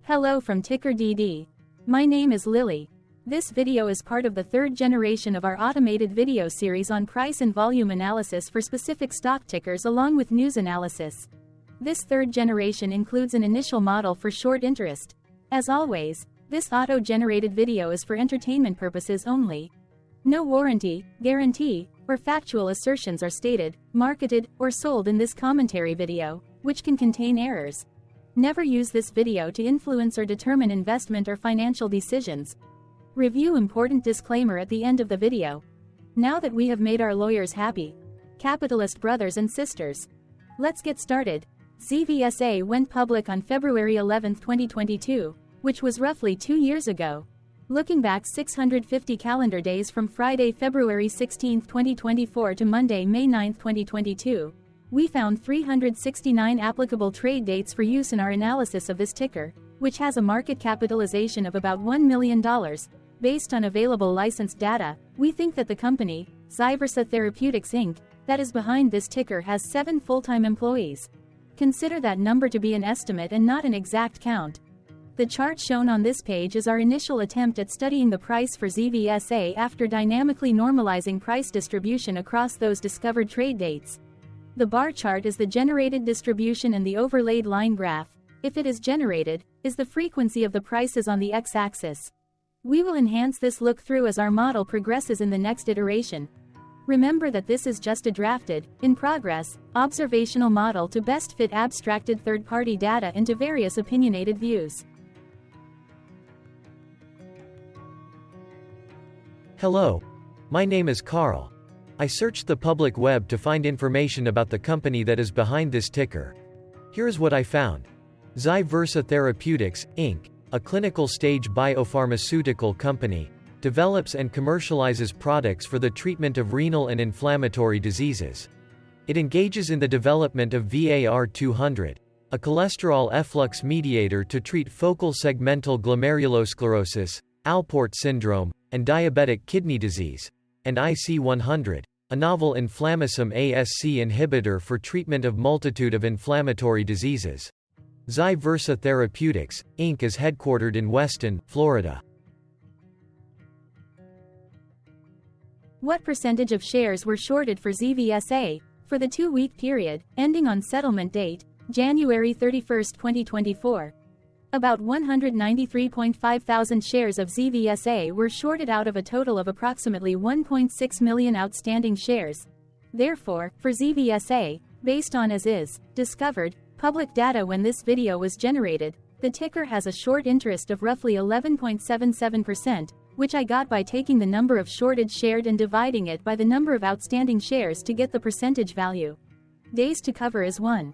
Hello from TickerDD. My name is Lily. This video is part of the third generation of our automated video series on price and volume analysis for specific stock tickers along with news analysis. This third generation includes an initial model for short interest. As always, this auto-generated video is for entertainment purposes only. No warranty, guarantee, or factual assertions are stated, marketed, or sold in this commentary video, which can contain errors. Never use this video to influence or determine investment or financial decisions. Review important disclaimer at the end of the video. Now that we have made our lawyers happy, capitalist brothers and sisters, let's get started. ZVSA went public on February 11, 2022, which was roughly 2 years ago. Looking back 650 calendar days from Friday, February 16, 2024 to Monday, May 9, 2022, we found 369 applicable trade dates for use in our analysis of this ticker, which has a market capitalization of about $1 million. Based on available licensed data, we think that the company, ZVSA Therapeutics Inc., that is behind this ticker has 7 full-time employees. Consider that number to be an estimate and not an exact count. The chart shown on this page is our initial attempt at studying the price for ZVSA after dynamically normalizing price distribution across those discovered trade dates. The bar chart is the generated distribution and the overlaid line graph, if it is generated, is the frequency of the prices on the x-axis. We will enhance this look-through as our model progresses in the next iteration. Remember that this is just a drafted, in progress, observational model to best fit abstracted third-party data into various opinionated views. Hello. My name is Carl. I searched the public web to find information about the company that is behind this ticker. Here's what I found. ZVSA Therapeutics, Inc., a clinical-stage biopharmaceutical company, develops and commercializes products for the treatment of renal and inflammatory diseases. It engages in the development of VAR200, a cholesterol efflux mediator to treat focal segmental glomerulosclerosis, Alport syndrome, and diabetic kidney disease, and IC100, a novel inflammasome ASC inhibitor for treatment of multitude of inflammatory diseases. ZVSA Therapeutics, Inc. is headquartered in Weston, Florida. What percentage of shares were shorted for ZVSA, for the 2-week period, ending on settlement date, January 31, 2024? About 193.5 thousand shares of ZVSA were shorted out of a total of approximately 1.6 million outstanding shares. Therefore, for ZVSA, based on as is, discovered, public data when this video was generated, the ticker has a short interest of roughly 11.77%, which I got by taking the number of shorted shared and dividing it by the number of outstanding shares to get the percentage value. Days to cover is 1.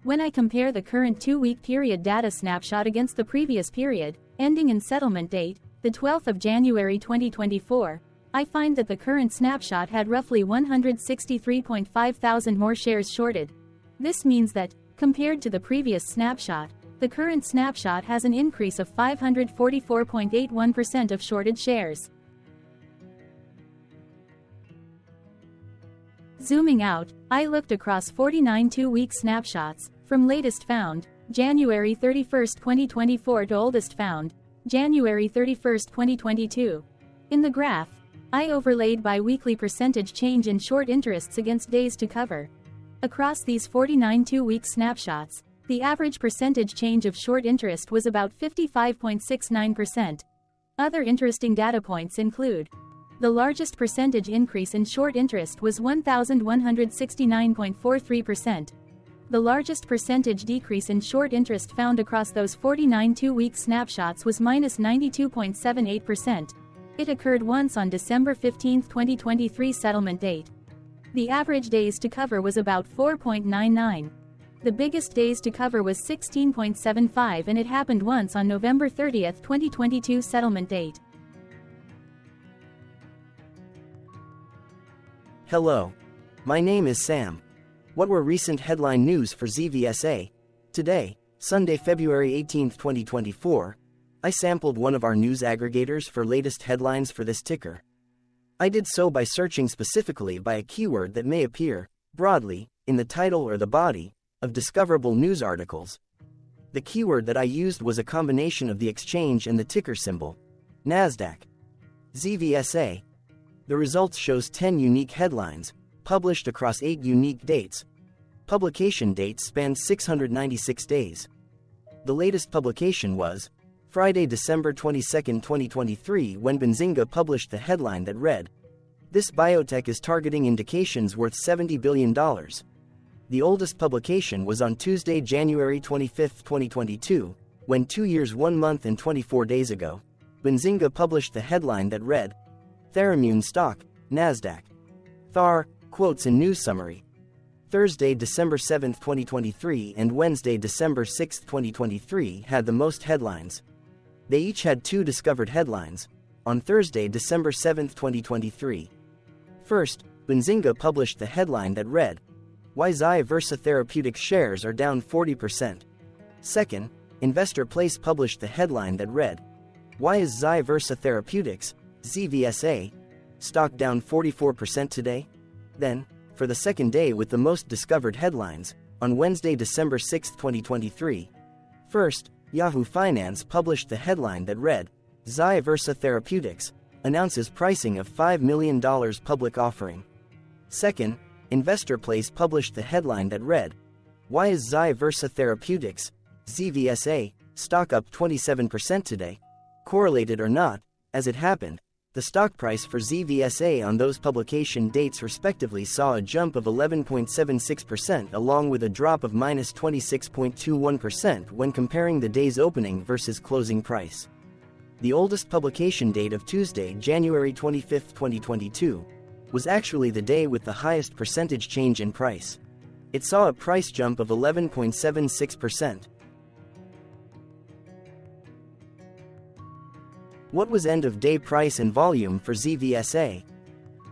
When I compare the current 2-week period data snapshot against the previous period, ending in settlement date, the 12th of January 2024, I find that the current snapshot had roughly 163.5 thousand more shares shorted. This means that, compared to the previous snapshot, the current snapshot has an increase of 544.81% of shorted shares. Zooming out, I looked across 49 2-week snapshots, from latest found, January 31, 2024 to oldest found, January 31, 2022. In the graph, I overlaid bi-weekly percentage change in short interests against days to cover. Across these 49 2-week snapshots, the average percentage change of short interest was about 55.69%. Other interesting data points include: the largest percentage increase in short interest was 1,169.43%. The largest percentage decrease in short interest found across those 49 2-week snapshots was -92.78%. It occurred once on December 15, 2023 settlement date. The average days to cover was about 4.99. The biggest days to cover was 16.75 and it happened once on November 30, 2022 settlement date. Hello. My name is Sam. What were recent headline news for ZVSA? Today, Sunday, February 18, 2024, I sampled one of our news aggregators for latest headlines for this ticker. I did so by searching specifically by a keyword that may appear, broadly, in the title or the body, of discoverable news articles. The keyword that I used was a combination of the exchange and the ticker symbol, NASDAQ. ZVSA. The results shows 10 unique headlines, published across 8 unique dates. Publication dates spanned 696 days. The latest publication was Friday, December 22, 2023, when Benzinga published the headline that read, "This biotech is targeting indications worth $70 billion. The oldest publication was on Tuesday, January 25, 2022, when 2 years, 1 month and 24 days ago, Benzinga published the headline that read, Therammune stock, NASDAQ. THAR, quotes in news summary. Thursday, December 7, 2023 and Wednesday, December 6, 2023 had the most headlines. They each had 2 discovered headlines. On Thursday, December 7, 2023. First, Benzinga published the headline that read, Why ZVSA Therapeutics shares are down 40%. Second, Investor Place published the headline that read, Why is ZVSA Therapeutics, ZVSA, stock down 44% today? Then, for the second day with the most discovered headlines, on Wednesday, December 6, 2023. First, Yahoo Finance published the headline that read, ZVSA Therapeutics announces pricing of $5 million public offering. Second, Investor Place published the headline that read, Why is ZVSA Therapeutics, ZVSA, stock up 27% today? Correlated or not, as it happened, the stock price for ZVSA on those publication dates respectively saw a jump of 11.76% along with a drop of minus 26.21% when comparing the day's opening versus closing price. The oldest publication date of Tuesday, January 25, 2022, was actually the day with the highest percentage change in price. It saw a price jump of 11.76%. What was end-of-day price and volume for ZVSA?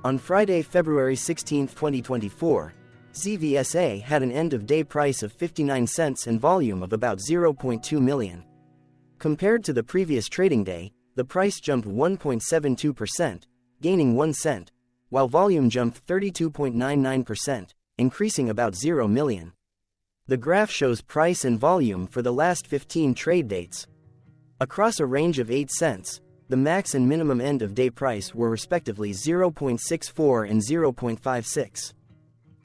On Friday, February 16, 2024, ZVSA had an end-of-day price of 59 cents and volume of about 0.2 million. Compared to the previous trading day, the price jumped 1.72%, gaining 1 cent, while volume jumped 32.99%, increasing about 0 million. The graph shows price and volume for the last 15 trade dates. Across a range of 8 cents, the max and minimum end-of-day price were respectively 0.64 and 0.56.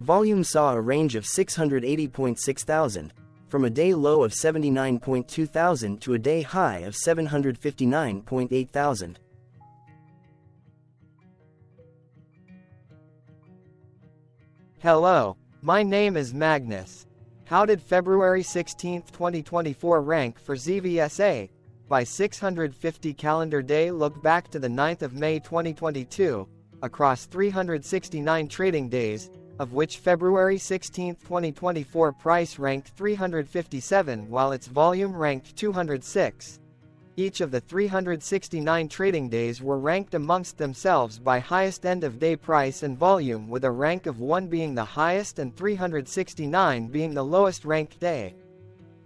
Volume saw a range of 680.6 thousand, from a day low of 79.2 thousand to a day high of 759.8 thousand. Hello, my name is Magnus. How did February 16, 2024 rank for ZVSA? By 650 calendar day look back to the 9th of May 2022, across 369 trading days, of which February 16, 2024 price ranked 357 while its volume ranked 206. Each of the 369 trading days were ranked amongst themselves by highest end-of-day price and volume, with a rank of 1 being the highest and 369 being the lowest ranked day.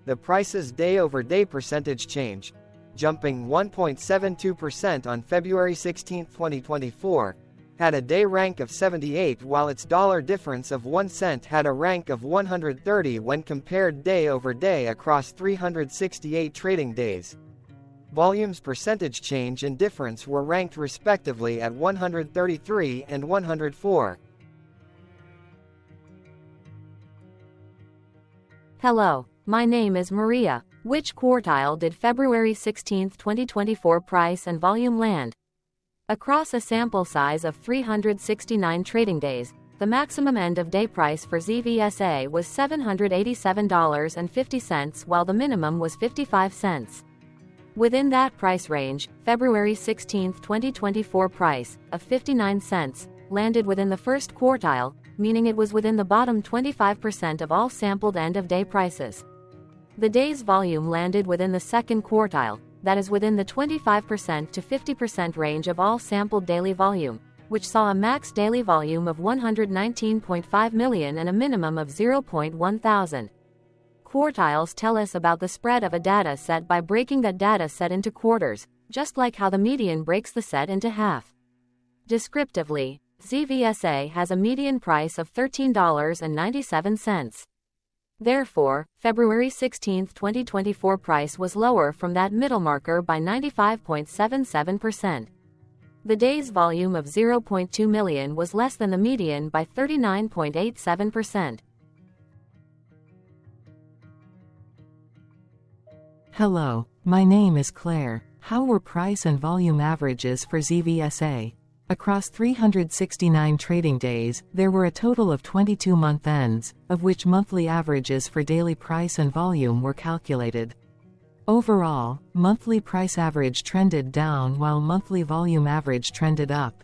The price's day-over-day percentage change, jumping 1.72% on February 16, 2024, had a day rank of 78 while its dollar difference of 1 cent had a rank of 130 when compared day over day across 368 trading days. Volume's percentage change and difference were ranked respectively at 133 and 104. Hello, my name is Maria. Which quartile did February 16, 2024 price and volume land? Across a sample size of 369 trading days, the maximum end-of-day price for ZVSA was $787.50 while the minimum was 55 cents. Within that price range, February 16, 2024 price, of 59 cents, landed within the first quartile, meaning it was within the bottom 25% of all sampled end-of-day prices. The day's volume landed within the second quartile, that is within the 25% to 50% range of all sampled daily volume, which saw a max daily volume of 119.5 million and a minimum of 0.1 thousand. Quartiles tell us about the spread of a data set by breaking that data set into quarters, just like how the median breaks the set into half. Descriptively, ZVSA has a median price of $13.97. Therefore, February 16, 2024 price was lower from that middle marker by 95.77%. The day's volume of 0.2 million was less than the median by 39.87%. Hello, my name is Claire. How were price and volume averages for ZVSA? Across 369 trading days, there were a total of 22 month ends, of which monthly averages for daily price and volume were calculated. Overall, monthly price average trended down while monthly volume average trended up.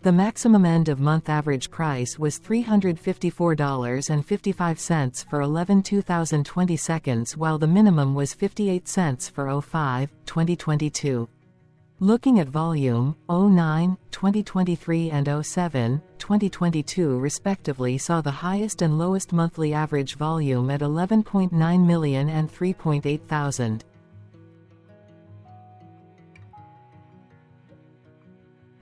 The maximum end of month average price was $354.55 for 11/2020 seconds, while the minimum was 58 cents for 05/2022. Looking at volume, 09/2023 and 07/2022 respectively saw the highest and lowest monthly average volume at 11.9 million and 3.8 thousand.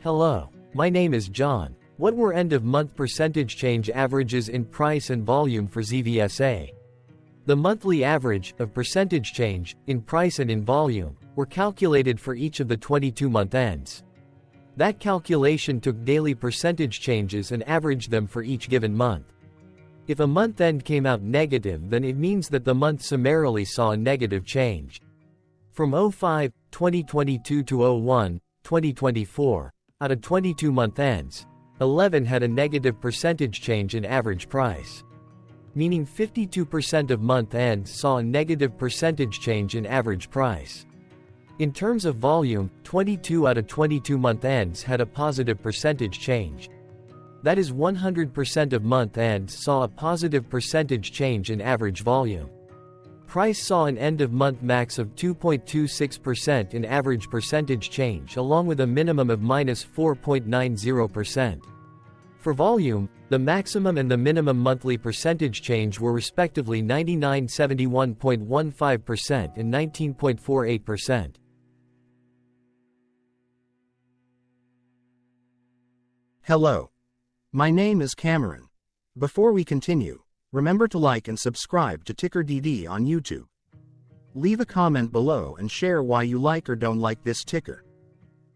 Hello, my name is John. What were end-of-month percentage change averages in price and volume for ZVSA? The monthly average of percentage change in price and in volume were calculated for each of the 22 month ends. That calculation took daily percentage changes and averaged them for each given month. If a month end came out negative, then it means that the month summarily saw a negative change. From 05/2022 to 01/2024, out of 22 month ends, 11 had a negative percentage change in average price. Meaning 52% of month ends saw a negative percentage change in average price. In terms of volume, 22 out of 22 month ends had a positive percentage change. That is 100% of month ends saw a positive percentage change in average volume. Price saw an end-of-month max of 2.26% in average percentage change, along with a minimum of -4.90%. For volume, the maximum and the minimum monthly percentage change were respectively 99.71.15% and 19.48%. Hello. My name is Cameron. Before we continue, remember to like and subscribe to TickerDD on YouTube. Leave a comment below and share why you like or don't like this ticker.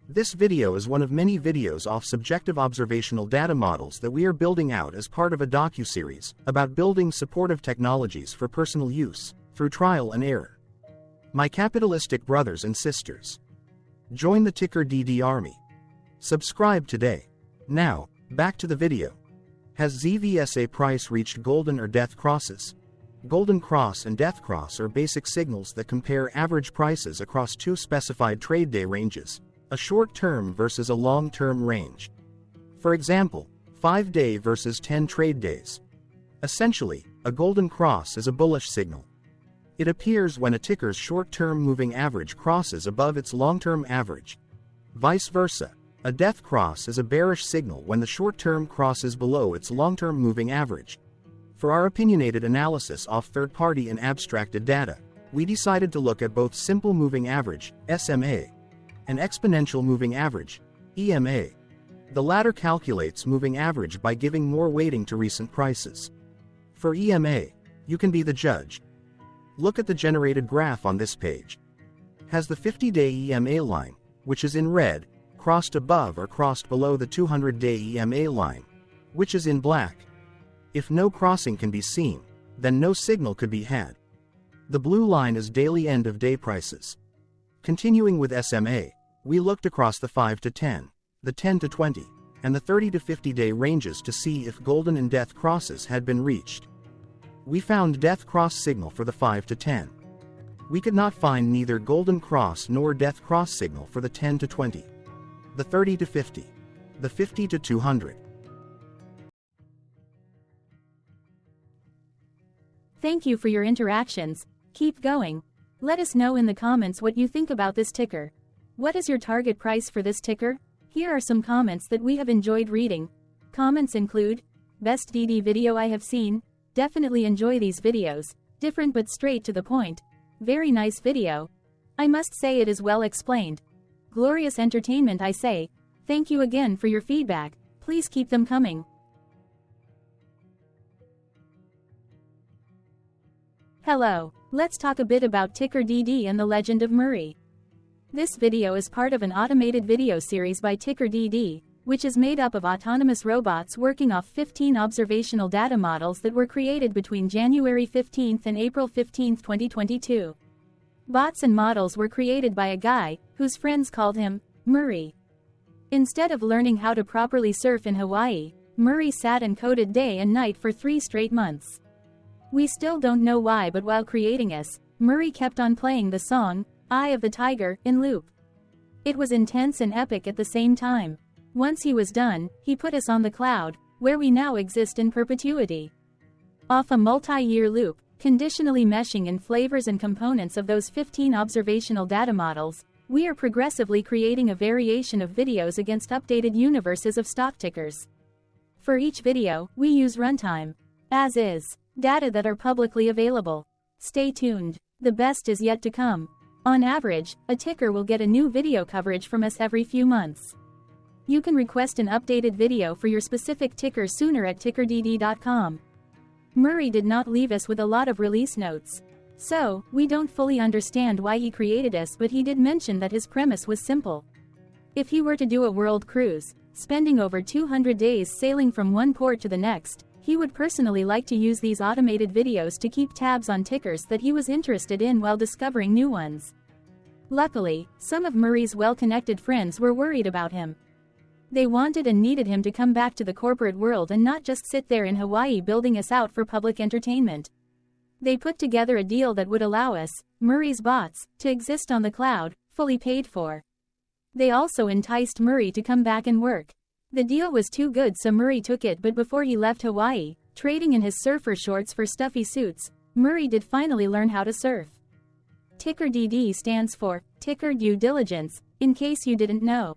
This video is one of many videos off subjective observational data models that we are building out as part of a docuseries about building supportive technologies for personal use, through trial and error. My capitalistic brothers and sisters, join the TickerDD army. Subscribe today. Now, back to the video. Has ZVSA price reached golden or death crosses? Golden cross and death cross are basic signals that compare average prices across two specified trade day ranges, a short-term versus a long-term range. For example, 5-day versus 10 trade days. Essentially, a golden cross is a bullish signal. It appears when a ticker's short-term moving average crosses above its long-term average. Vice versa, a death cross is a bearish signal when the short-term crosses below its long-term moving average. For our opinionated analysis off third-party and abstracted data, we decided to look at both simple moving average, SMA, and exponential moving average, EMA. The latter calculates moving average by giving more weighting to recent prices. For EMA, you can be the judge. Look at the generated graph on this page. Has the 50-day EMA line, which is in red, crossed above or crossed below the 200-day EMA line, which is in black? If no crossing can be seen, then no signal could be had. The blue line is daily end-of-day prices. Continuing with SMA, we looked across the 5 to 10, the 10 to 20, and the 30 to 50-day ranges to see if golden and death crosses had been reached. We found death cross signal for the 5 to 10. We could not find neither golden cross nor death cross signal for the 10 to 20, the 30 to 50, the 50 to 200. Thank you for your interactions. Keep going. Let us know in the comments what you think about this ticker. What is your target price for this ticker? Here are some comments that we have enjoyed reading. Comments include, best DD video I have seen, definitely enjoy these videos, different but straight to the point. Very nice video. I must say it is well explained. Glorious entertainment I say. Thank you again for your feedback, please keep them coming. Hello, let's talk a bit about TickerDD and the legend of Murray. This video is part of an automated video series by TickerDD, which is made up of autonomous robots working off 15 observational data models that were created between January 15 and April 15, 2022. Bots and models were created by a guy, whose friends called him Murray. Instead of learning how to properly surf in Hawaii, Murray sat and coded day and night for 3 straight months. We still don't know why, but while creating us, Murray kept on playing the song, Eye of the Tiger, in loop. It was intense and epic at the same time. Once he was done, he put us on the cloud, where we now exist in perpetuity. Off a multi-year loop, conditionally meshing in flavors and components of those 15 observational data models, we are progressively creating a variation of videos against updated universes of stock tickers. For each video, we use runtime, as is, data that are publicly available. Stay tuned. The best is yet to come. On average, a ticker will get a new video coverage from us every few months. You can request an updated video for your specific ticker sooner at TickerDD.com. Murray did not leave us with a lot of release notes. So, we don't fully understand why he created us, but he did mention that his premise was simple. If he were to do a world cruise, spending over 200 days sailing from one port to the next, he would personally like to use these automated videos to keep tabs on tickers that he was interested in while discovering new ones. Luckily, some of Murray's well-connected friends were worried about him. They wanted and needed him to come back to the corporate world and not just sit there in Hawaii building us out for public entertainment. They put together a deal that would allow us, Murray's bots, to exist on the cloud, fully paid for. They also enticed Murray to come back and work. The deal was too good, so Murray took it, but before he left Hawaii, trading in his surfer shorts for stuffy suits, Murray did finally learn how to surf. TickerDD stands for Ticker Due Diligence, in case you didn't know.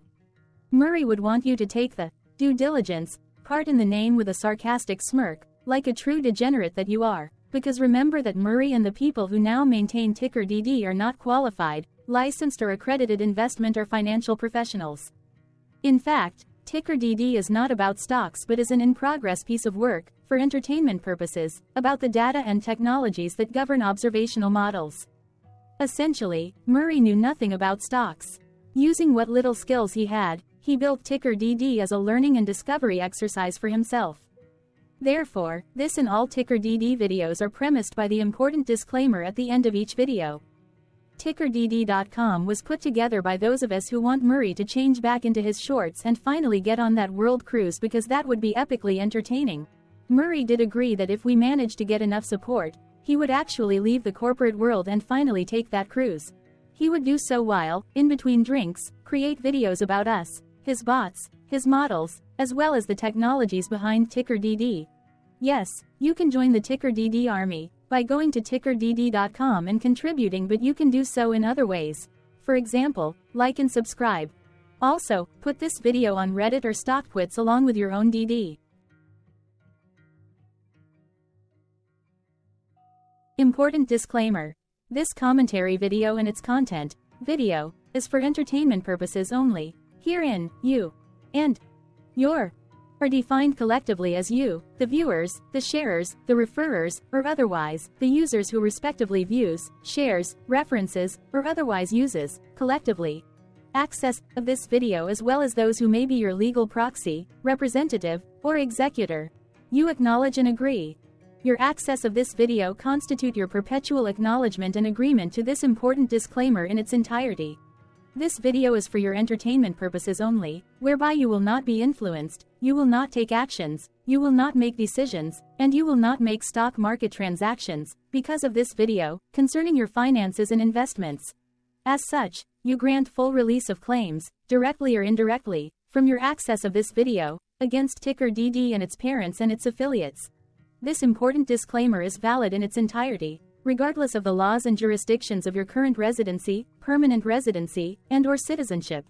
Murray would want you to take the due diligence part in the name with a sarcastic smirk, like a true degenerate that you are, because remember that Murray and the people who now maintain TickerDD are not qualified, licensed or accredited investment or financial professionals. In fact, TickerDD is not about stocks but is an in-progress piece of work, for entertainment purposes, about the data and technologies that govern observational models. Essentially, Murray knew nothing about stocks. Using what little skills he had, he built TickerDD as a learning and discovery exercise for himself. Therefore, this and all TickerDD videos are premised by the important disclaimer at the end of each video. TickerDD.com was put together by those of us who want Murray to change back into his shorts and finally get on that world cruise, because that would be epically entertaining. Murray did agree that if we managed to get enough support, he would actually leave the corporate world and finally take that cruise. He would do so while, in between drinks, create videos about us, his bots, his models, as well as the technologies behind TickerDD. Yes, you can join the TickerDD army by going to TickerDD.com and contributing, but you can do so in other ways. For example, like and subscribe. Also, put this video on Reddit or StockTwits along with your own DD. Important disclaimer. This commentary video and its content, video, is for entertainment purposes only. Herein, you and your are defined collectively as you, the viewers, the sharers, the referrers, or otherwise, the users who respectively views, shares, references, or otherwise uses, collectively, access of this video, as well as those who may be your legal proxy, representative, or executor. You acknowledge and agree. Your access of this video constitute your perpetual acknowledgement and agreement to this important disclaimer in its entirety. This video is for your entertainment purposes only, whereby you will not be influenced, you will not take actions, you will not make decisions, and you will not make stock market transactions, because of this video, concerning your finances and investments. As such, you grant full release of claims, directly or indirectly, from your access of this video, against TickerDD and its parents and its affiliates. This important disclaimer is valid in its entirety, regardless of the laws and jurisdictions of your current residency, permanent residency, and/or citizenship.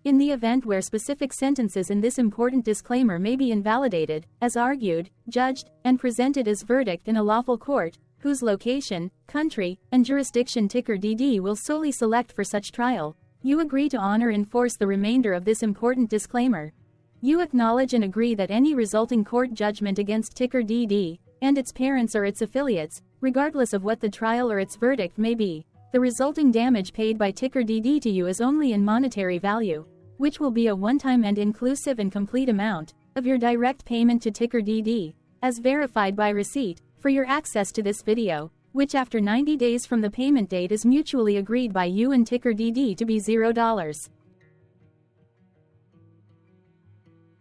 In the event where specific sentences in this important disclaimer may be invalidated, as argued, judged, and presented as verdict in a lawful court, whose location, country, and jurisdiction TickerDD will solely select for such trial, you agree to honor and enforce the remainder of this important disclaimer. You acknowledge and agree that any resulting court judgment against TickerDD, and its parents or its affiliates, Regardless of what the trial or its verdict may be, the resulting damage paid by TickerDD to you is only in monetary value, which will be a one-time and inclusive and complete amount of your direct payment to TickerDD, as verified by receipt, for your access to this video, which after 90 days from the payment date is mutually agreed by you and TickerDD to be $0.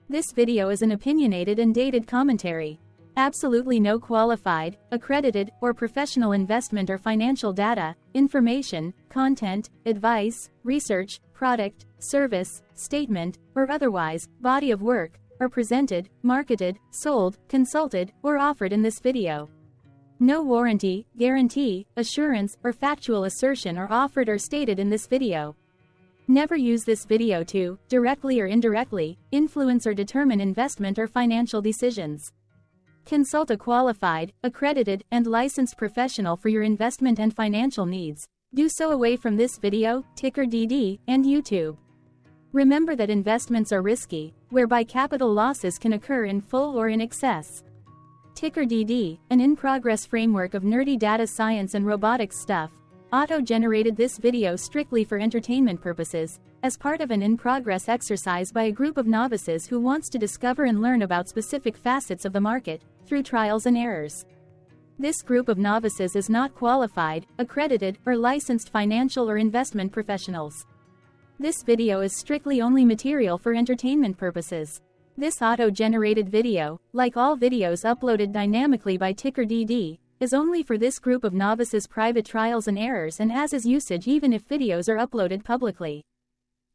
This video is an opinionated and dated commentary. Absolutely no qualified, accredited, or professional investment or financial data, information, content, advice, research, product, service, statement, or otherwise, body of work, are presented, marketed, sold, consulted, or offered in this video. No warranty, guarantee, assurance, or factual assertion are offered or stated in this video. Never use this video to, directly or indirectly, influence or determine investment or financial decisions. Consult a qualified, accredited, and licensed professional for your investment and financial needs. Do so away from this video, TickerDD, and YouTube. Remember that investments are risky, whereby capital losses can occur in full or in excess. TickerDD, an in-progress framework of nerdy data science and robotics stuff, auto-generated this video strictly for entertainment purposes, as part of an in-progress exercise by a group of novices who wants to discover and learn about specific facets of the market, through trials and errors. This group of novices is not qualified, accredited, or licensed financial or investment professionals. This video is strictly only material for entertainment purposes. This auto-generated video, like all videos uploaded dynamically by TickerDD, is only for this group of novices' private trials and errors and as is usage even if videos are uploaded publicly.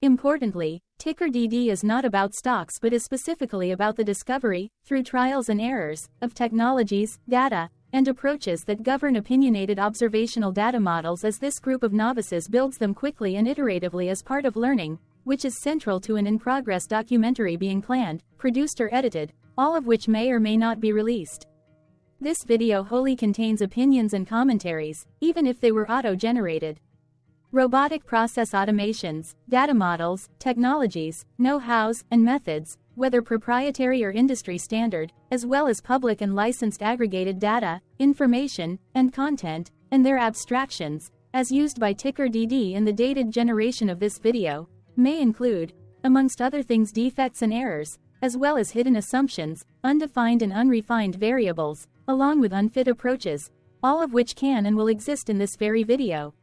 Importantly, TickerDD is not about stocks but is specifically about the discovery, through trials and errors, of technologies, data, and approaches that govern opinionated observational data models as this group of novices builds them quickly and iteratively as part of learning, which is central to an in-progress documentary being planned, produced or edited, all of which may or may not be released. This video wholly contains opinions and commentaries, even if they were auto-generated. Robotic process automations, data models, technologies, know-hows, and methods, whether proprietary or industry standard, as well as public and licensed aggregated data, information, and content, and their abstractions, as used by TickerDD in the dated generation of this video, may include, amongst other things, defects and errors, as well as hidden assumptions, undefined and unrefined variables, along with unfit approaches, all of which can and will exist in this very video.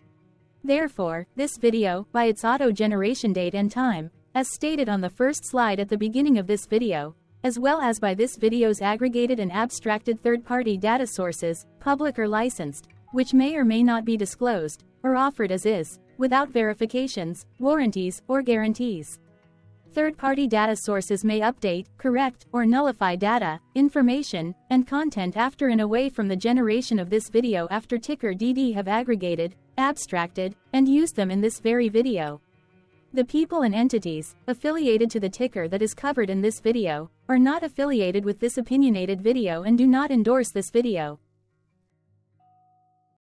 Therefore, this video, by its auto-generation date and time, as stated on the first slide at the beginning of this video, as well as by this video's aggregated and abstracted third-party data sources, public or licensed, which may or may not be disclosed, or offered as is, without verifications, warranties, or guarantees. Third-party data sources may update, correct, or nullify data, information, and content after and away from the generation of this video after TickerDD have aggregated, abstracted, and used them in this very video. The people and entities, affiliated to the ticker that is covered in this video, are not affiliated with this opinionated video and do not endorse this video.